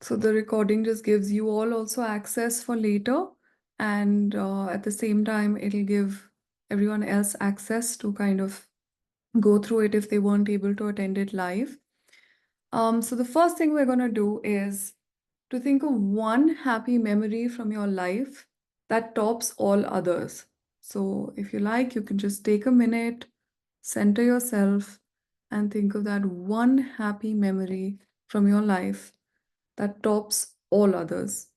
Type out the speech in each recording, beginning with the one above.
So the recording just gives you all also access for later, and at the same time, it'll give everyone else access to kind of go through it if they weren't able to attend it live. So the first thing we're going to do is to think of one happy memory from your life that tops all others. So if you like, you can just take a minute, center yourself, and think of that one happy memory from your life that tops all others.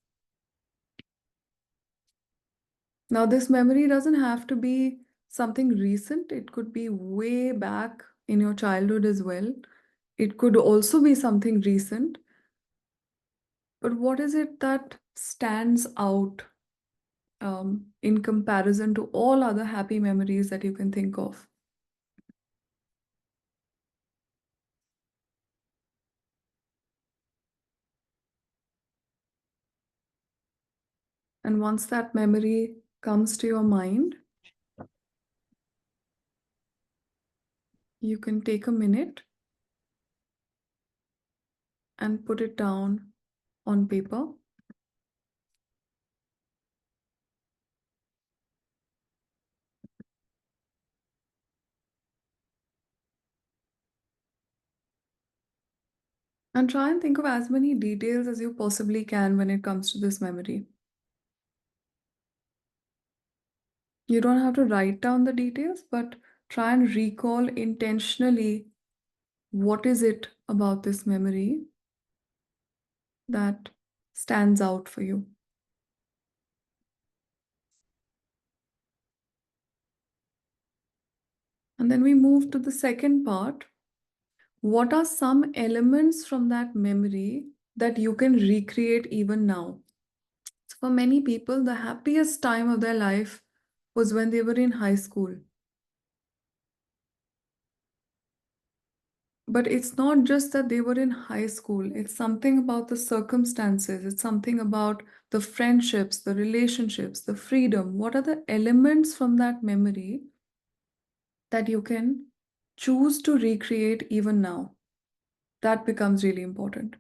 Now, this memory doesn't have to be something recent, it could be way back in your childhood as well. It could also be something recent. But what is it that stands out in comparison to all other happy memories that you can think of? And once that memory comes to your mind, you can take a minute and put it down on paper. And try and think of as many details as you possibly can when it comes to this memory. You don't have to write down the details, but try and recall intentionally what is it about this memory that stands out for you. And then we move to the second part. What are some elements from that memory that you can recreate even now? So for many people, the happiest time of their life was when they were in high school. But it's not just that they were in high school, it's something about the circumstances, it's something about the friendships, the relationships, the freedom. What are the elements from that memory that you can choose to recreate even now? That becomes really important.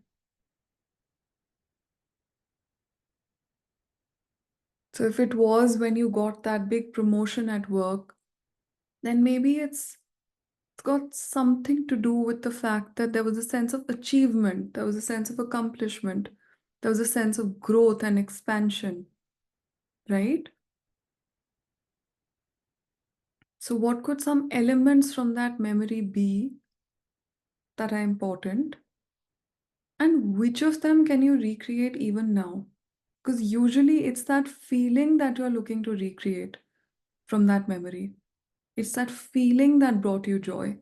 So if it was when you got that big promotion at work, then maybe it's got something to do with the fact that there was a sense of achievement, there was a sense of accomplishment, there was a sense of growth and expansion, right? So what could some elements from that memory be that are important? And which of them can you recreate even now? Because usually it's that feeling that you're looking to recreate from that memory. It's that feeling that brought you joy.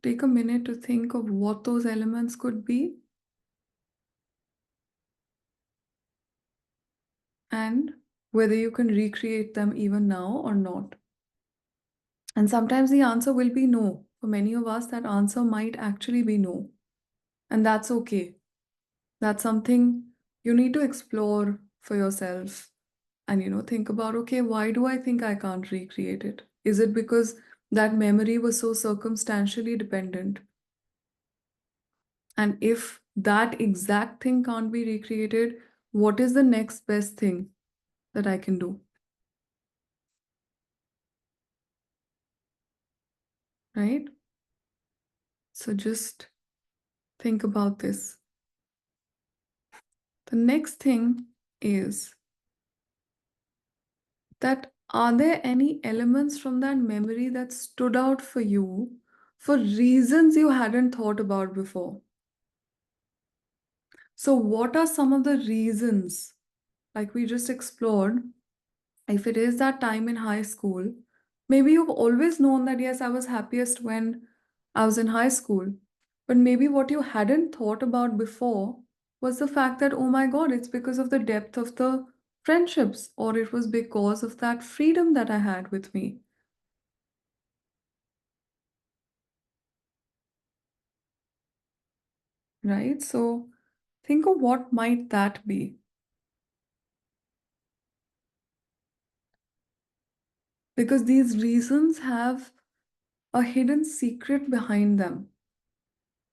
Take a minute to think of what those elements could be and whether you can recreate them even now or not. And sometimes the answer will be no. For many of us, that answer might actually be no. And that's okay. That's something you need to explore for yourself and, think about, okay, why do I think I can't recreate it? Is it because that memory was so circumstantially dependent? And if that exact thing can't be recreated, what is the next best thing that I can do? Right? So just think about this. The next thing is that are there any elements from that memory that stood out for you for reasons you hadn't thought about before? So, what are some of the reasons, like we just explored? If it is that time in high school, maybe you've always known that, yes, I was happiest when I was in high school. But maybe what you hadn't thought about before was the fact that, oh my God, it's because of the depth of the friendships, or it was because of that freedom that I had with me, right? So think of what might that be. because these reasons have a hidden secret behind them.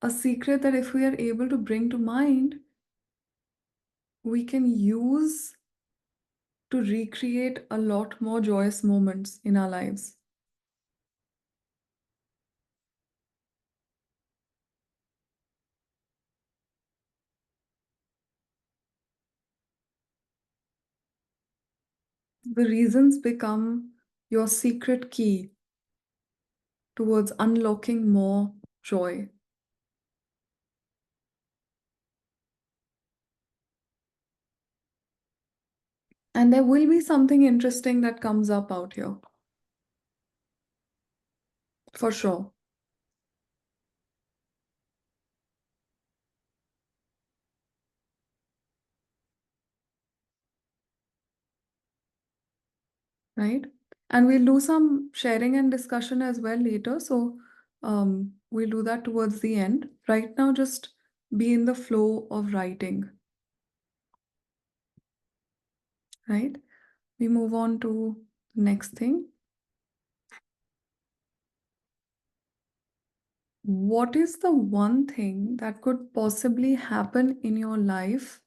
A secret that if we are able to bring to mind, we can use to recreate a lot more joyous moments in our lives. The reasons become your secret key towards unlocking more joy. And there will be something interesting that comes up out here, for sure. Right? And we'll do some sharing and discussion as well later. So we'll do that towards the end. Right now, just be in the flow of writing, right? We move on to the next thing. What is the one thing that could possibly happen in your life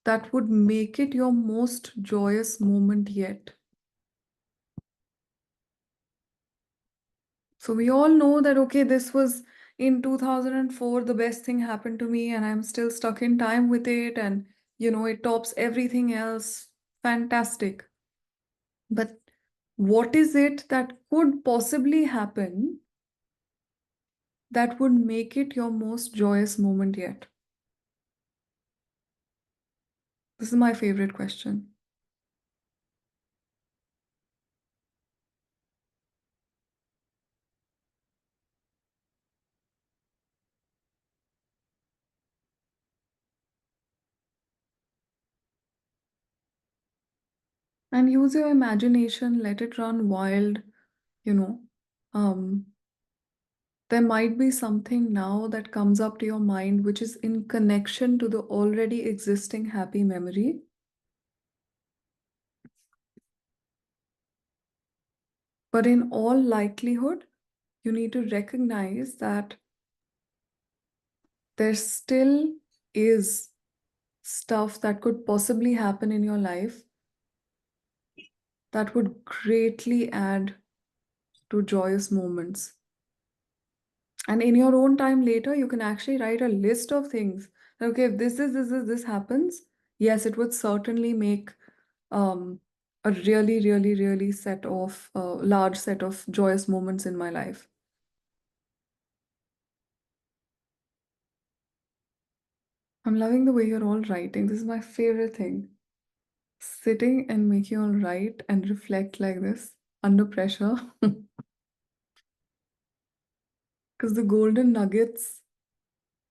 that would make it your most joyous moment yet? So we all know that, okay, this was in 2004, the best thing happened to me, and I'm still stuck in time with it, and it tops everything else. Fantastic. But what is it that could possibly happen that would make it your most joyous moment yet? This is my favorite question. And use your imagination, let it run wild, you know. Um, there might be something now that comes up to your mind which is in connection to the already existing happy memory. But in all likelihood, you need to recognize that there still is stuff that could possibly happen in your life that would greatly add to joyous moments. And in your own time later, you can actually write a list of things. Okay, if this happens, yes, it would certainly make um, a really, really, really large set of joyous moments in my life. I'm loving the way you're all writing. This is my favorite thing. Sitting and making you all write and reflect like this under pressure. Because the golden nuggets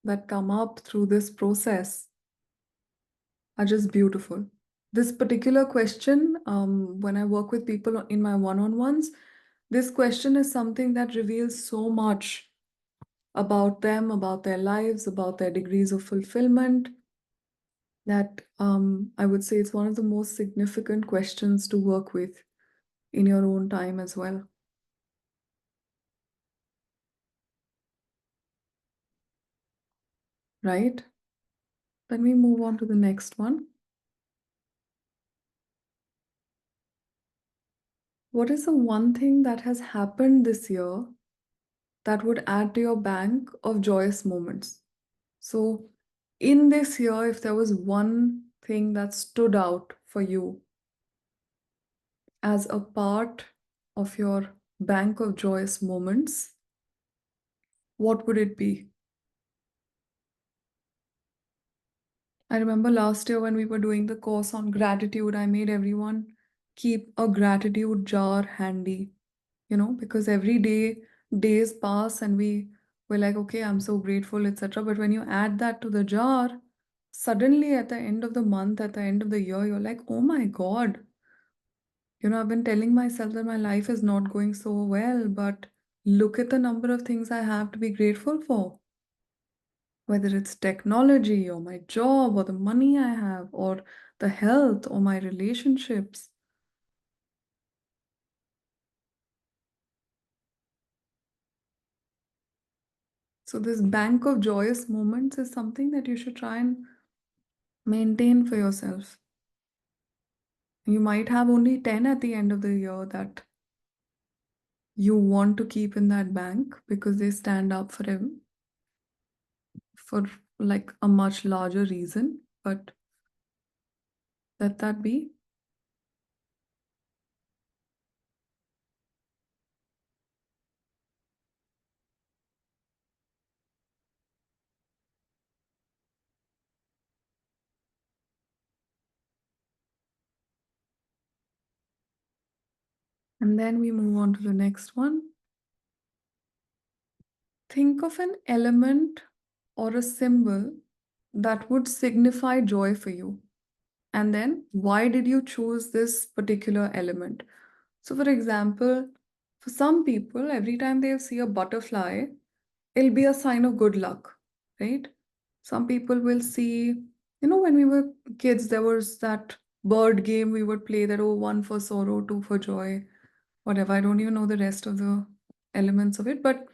that come up through this process are just beautiful. This particular question, when I work with people in my one-on-ones, this question is something that reveals so much about them, about their lives, about their degrees of fulfillment, that I would say it's one of the most significant questions to work with in your own time as well. Right? Then we move on to the next one. What is the one thing that has happened this year that would add to your bank of joyous moments? So, in this year, if there was one thing that stood out for you as a part of your bank of joyous moments, what would it be? I remember last year when we were doing the course on gratitude, I made everyone keep a gratitude jar handy, because every day, days pass and we're like, okay, I'm so grateful, etc. But when you add that to the jar, suddenly at the end of the month, at the end of the year, you're like, oh my God, I've been telling myself that my life is not going so well, but look at the number of things I have to be grateful for. Whether it's technology or my job or the money I have or the health or my relationships. So, this bank of joyous moments is something that you should try and maintain for yourself. You might have only 10 at the end of the year that you want to keep in that bank because they stand up for him for like a much larger reason, but let that be. And then we move on to the next one. Think of an element or a symbol that would signify joy for you. And then why did you choose this particular element? So, for example, for some people, every time they see a butterfly, it'll be a sign of good luck, right? Some people will see, when we were kids, there was that bird game we would play that, oh, one for sorrow, two for joy, whatever. I don't even know the rest of the elements of it, but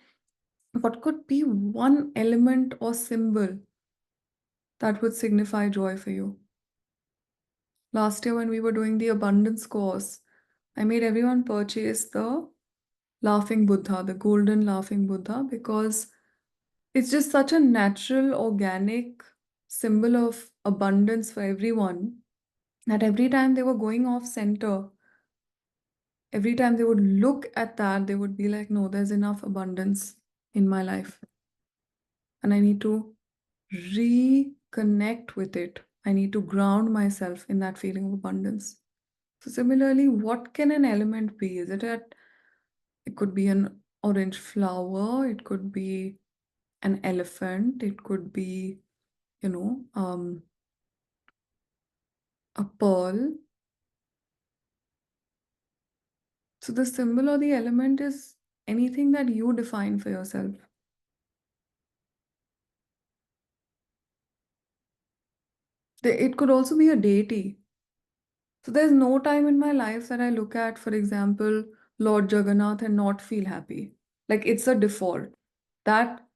what could be one element or symbol that would signify joy for you? Last year, when we were doing the abundance course, I made everyone purchase the laughing Buddha, the golden laughing Buddha, because it's just such a natural, organic symbol of abundance for everyone that every time they were going off center, every time they would look at that, they would be like, no, there's enough abundance in my life. And I need to reconnect with it. I need to ground myself in that feeling of abundance. So, similarly, what can an element be? Is it that it could be an orange flower, it could be an elephant, it could be, you know, um, a pearl. So the symbol or the element is anything that you define for yourself. It could also be a deity. So there's no time in my life that I look at, for example, Lord Jagannath and not feel happy. Like it's a default. That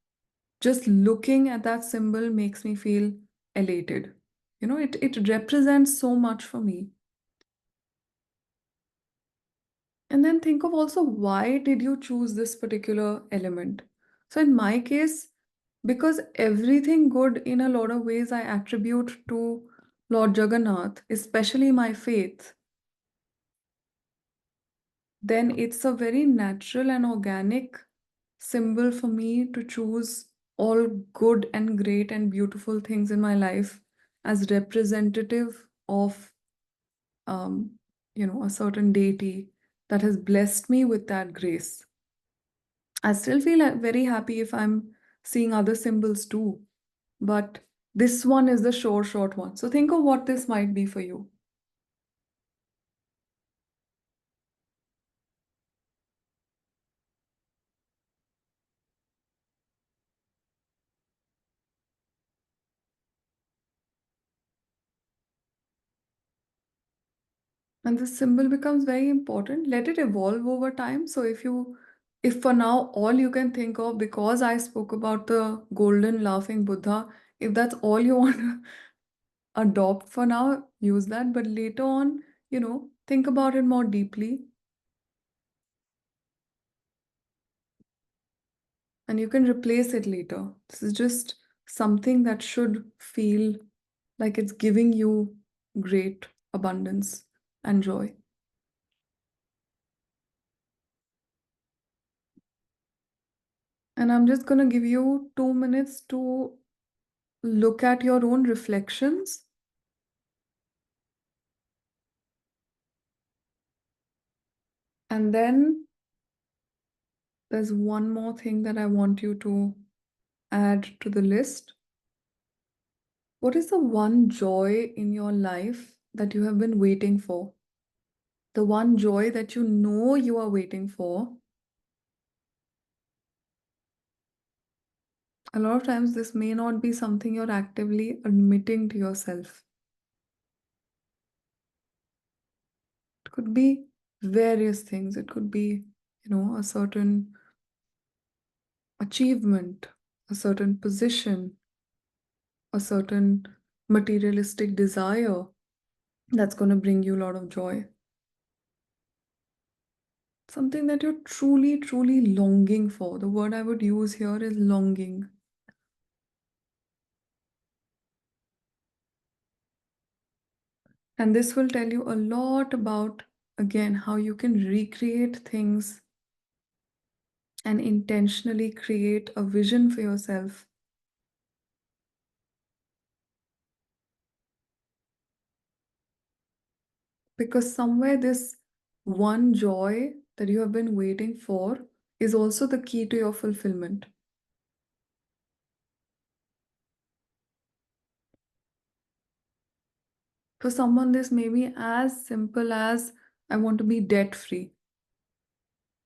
just looking at that symbol makes me feel elated. It represents so much for me. And then think of also why did you choose this particular element? So in my case, because everything good in a lot of ways I attribute to Lord Jagannath, especially my faith, then it's a very natural and organic symbol for me to choose all good and great and beautiful things in my life as representative of um, a certain deity that has blessed me with that grace. I still feel very happy if I'm seeing other symbols too, but this one is the short one. So think of what this might be for you. And this symbol becomes very important. Let it evolve over time. So if for now all you can think of, because I spoke about the golden laughing Buddha, if that's all you want to adopt for now, use that. But later on, think about it more deeply. And you can replace it later. This is just something that should feel like it's giving you great abundance and joy. And I'm just going to give you 2 minutes to look at your own reflections. And then there's one more thing that I want you to add to the list. What is the one joy in your life that you have been waiting for? The one joy that you know you are waiting for. A lot of times, this may not be something you're actively admitting to yourself. It could be various things. It could be, a certain achievement. a certain position, a certain materialistic desire that's going to bring you a lot of joy. Something that you're truly, truly longing for. The word I would use here is longing. And this will tell you a lot about, again, how you can recreate things and intentionally create a vision for yourself. Because somewhere, this one joy that you have been waiting for is also the key to your fulfillment. For someone, this may be as simple as I want to be debt free.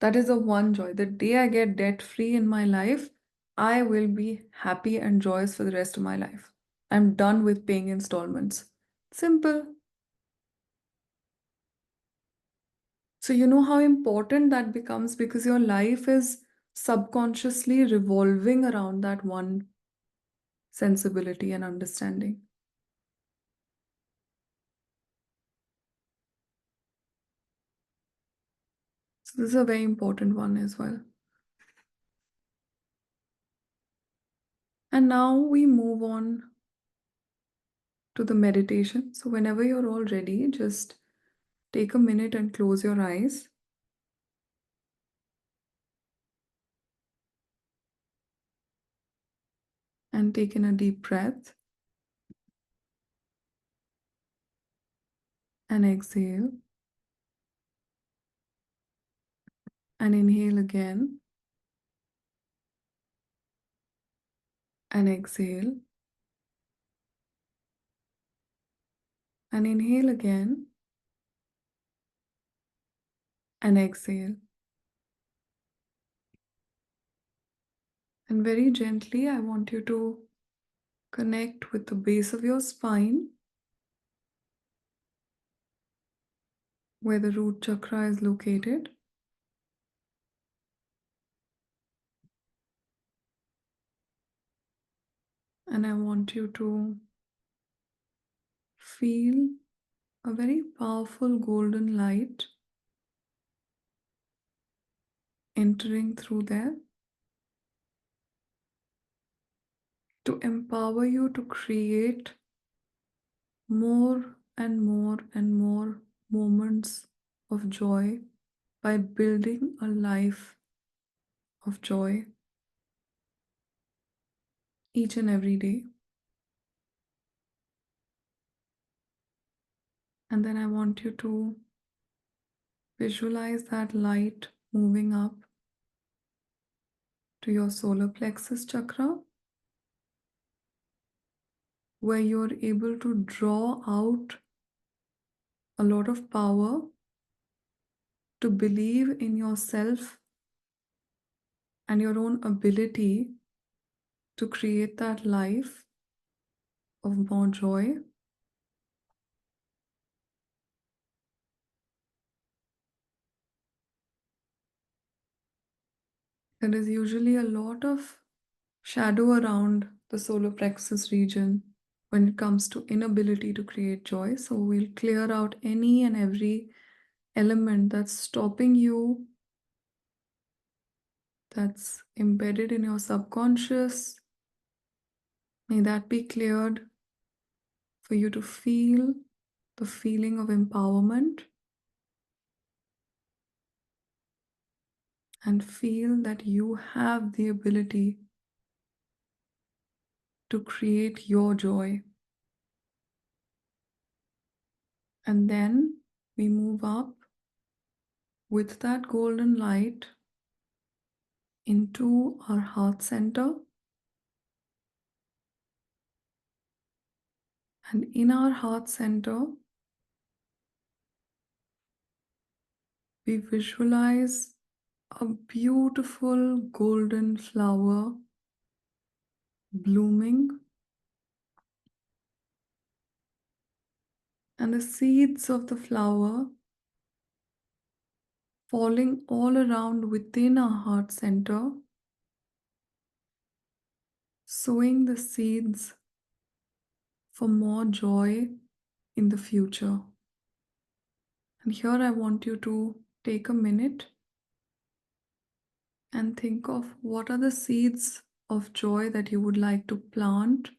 That is the one joy. The day I get debt free in my life, I will be happy and joyous for the rest of my life. I'm done with paying installments. Simple. So, you know how important that becomes because your life is subconsciously revolving around that one sensibility and understanding. So, this is a very important one as well. And now we move on to the meditation. So, whenever you're all ready, just take a minute and close your eyes and take in a deep breath and exhale and inhale again and exhale and inhale again and exhale. And very gently, I want you to connect with the base of your spine where the root chakra is located. And I want you to feel a very powerful golden light entering through there to empower you to create more and more and more moments of joy by building a life of joy each and every day. And then I want you to visualize that light moving up to your solar plexus chakra, where you're able to draw out a lot of power to believe in yourself and your own ability to create that life of more joy. There is usually a lot of shadow around the solar plexus region when it comes to inability to create joy. So we'll clear out any and every element that's stopping you, that's embedded in your subconscious. May that be cleared for you to feel the feeling of empowerment and feel that you have the ability to create your joy. And then we move up with that golden light into our heart center. And in our heart center, we visualize a beautiful golden flower blooming, and the seeds of the flower falling all around within our heart center sowing the seeds for more joy in the future. And here I want you to take a minute and think of what are the seeds of joy that you would like to plant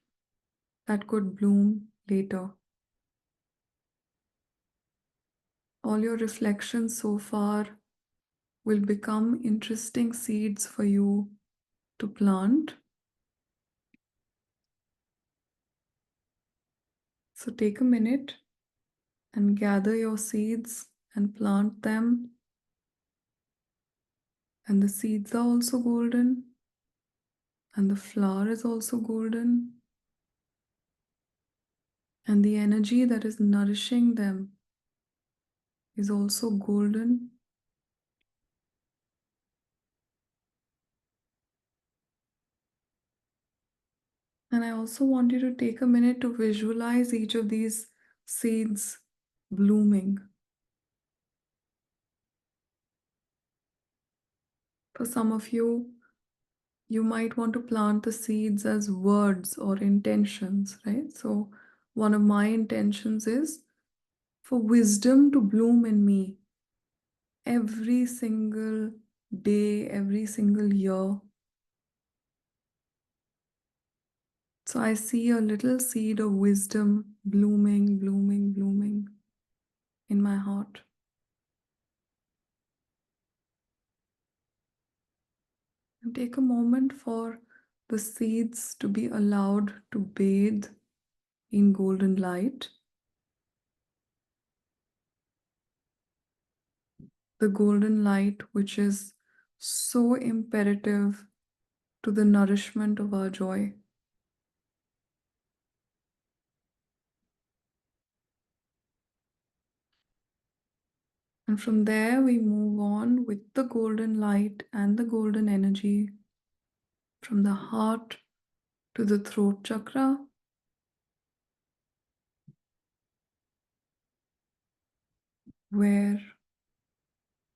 that could bloom later. All your reflections so far will become interesting seeds for you to plant. So take a minute and gather your seeds and plant them. And the seeds are also golden, and the flower is also golden, and the energy that is nourishing them is also golden. And I also want you to take a minute to visualize each of these seeds blooming. For some of you, you might want to plant the seeds as words or intentions, right? So, one of my intentions is for wisdom to bloom in me every single day, every single year. So, I see a little seed of wisdom blooming, blooming, blooming in my heart. And take a moment for the seeds to be allowed to bathe in golden light. The golden light, which is so imperative to the nourishment of our joy. And from there, we move on with the golden light and the golden energy from the heart to the throat chakra, where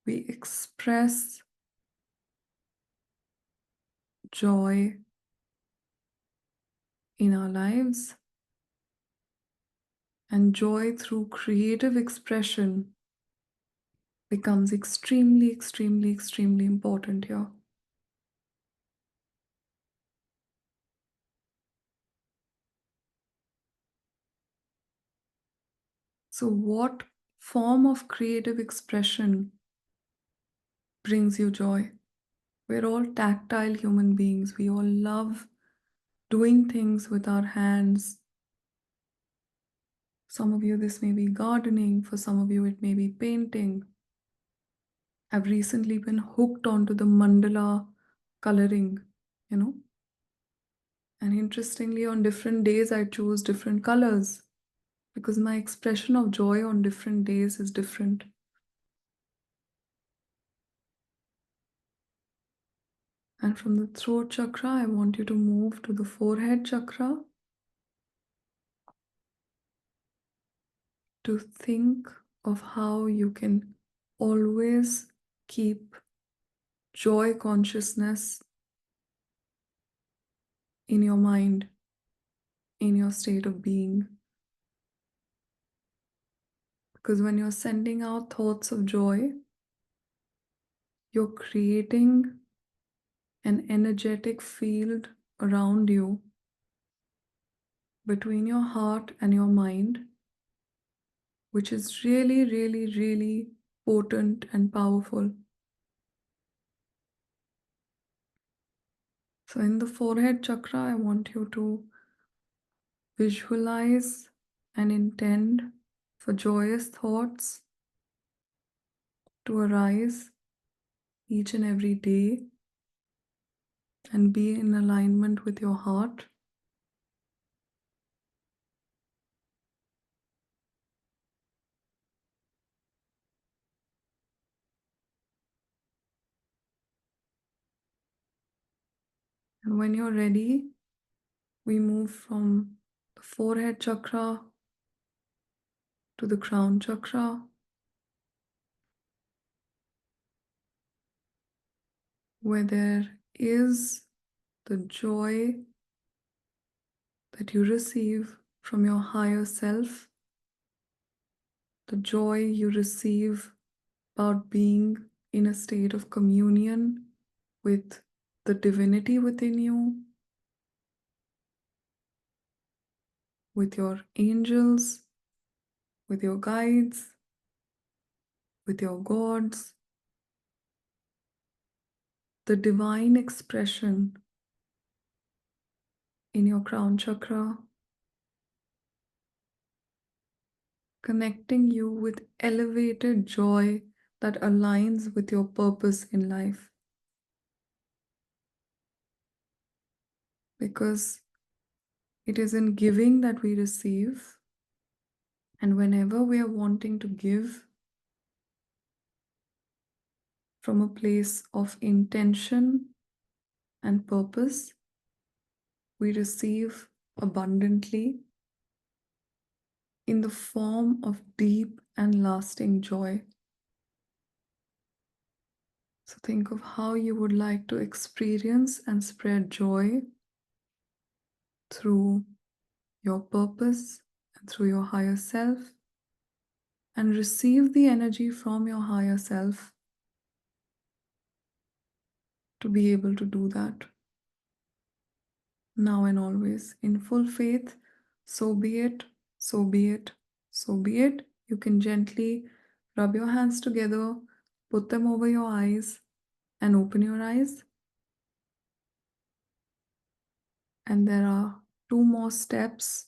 we express joy in our lives, and joy through creative expression becomes extremely, extremely, extremely important here. So, what form of creative expression brings you joy? We're all tactile human beings. We all love doing things with our hands. Some of you, this may be gardening. For some of you, it may be painting. I've recently been hooked onto the mandala coloring, you know. And interestingly, on different days, I choose different colors because my expression of joy on different days is different. And from the throat chakra, I want you to move to the forehead chakra to think of how you can always keep joy consciousness in your mind, in your state of being. Because when you're sending out thoughts of joy, you're creating an energetic field around you between your heart and your mind, which is really, really, really potent and powerful. So, in the forehead chakra, I want you to visualize and intend for joyous thoughts to arise each and every day and be in alignment with your heart. And when you're ready, we move from the forehead chakra to the crown chakra, where there is the joy that you receive from your higher self, the joy you receive about being in a state of communion with the divinity within you, with your angels, with your guides, with your gods, the divine expression in your crown chakra, connecting you with elevated joy that aligns with your purpose in life. Because it is in giving that we receive, and whenever we are wanting to give from a place of intention and purpose, we receive abundantly in the form of deep and lasting joy. So think of how you would like to experience and spread joy through your purpose and through your higher self, and receive the energy from your higher self to be able to do that now and always in full faith. So be it, so be it, so be it. You can gently rub your hands together, put them over your eyes, and open your eyes. And there are two more steps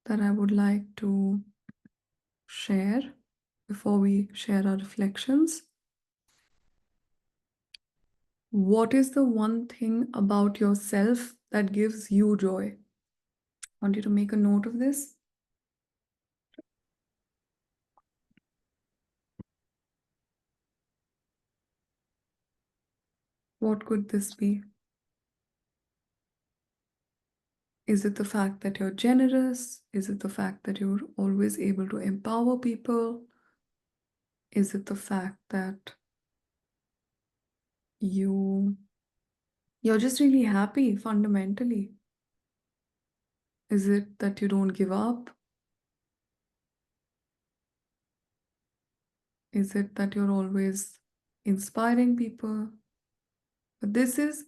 that I would like to share before we share our reflections. What is the one thing about yourself that gives you joy? I want you to make a note of this. What could this be? Is it the fact that you're generous? Is it the fact that you're always able to empower people? Is it the fact that you're just really happy fundamentally? Is it that you don't give up? Is it that you're always inspiring people? But this is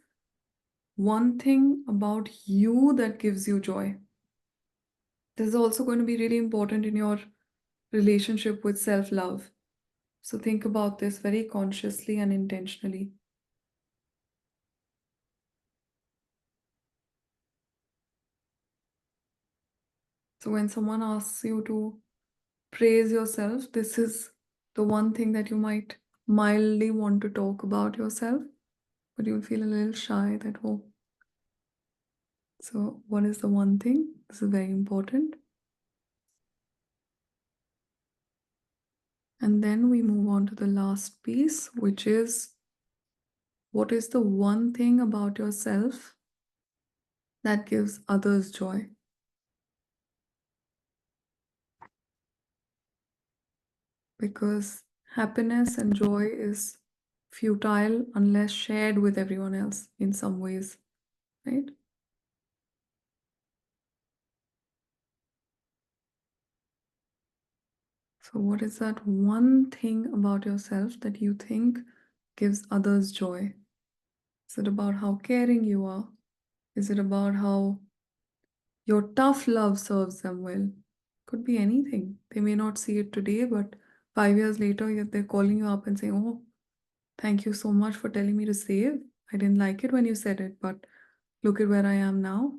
one thing about you that gives you joy. This is also going to be really important in your relationship with self-love. So think about this very consciously and intentionally. So when someone asks you to praise yourself, this is the one thing that you might mildly want to talk about yourself, but you'll feel a little shy that, oh, so what is the one thing? This is very important. And then we move on to the last piece, which is what is the one thing about yourself that gives others joy? Because happiness and joy is futile unless shared with everyone else in some ways, right? So, what is that one thing about yourself that you think gives others joy? Is it about how caring you are? Is it about how your tough love serves them well? Could be anything. They may not see it today, but 5 years later, yet they're calling you up and saying, oh, thank you so much for telling me to save. I didn't like it when you said it, but look at where I am now.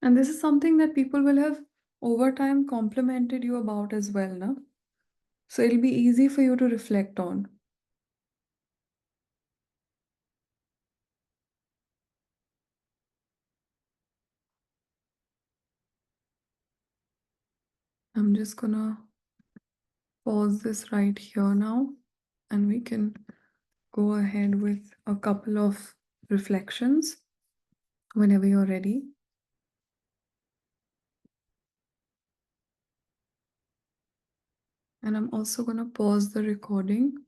And this is something that people will have over time complimented you about as well, no? So it'll be easy for you to reflect on. I'm just gonna pause this right here now, and we can go ahead with a couple of reflections whenever you're ready. And I'm also gonna pause the recording.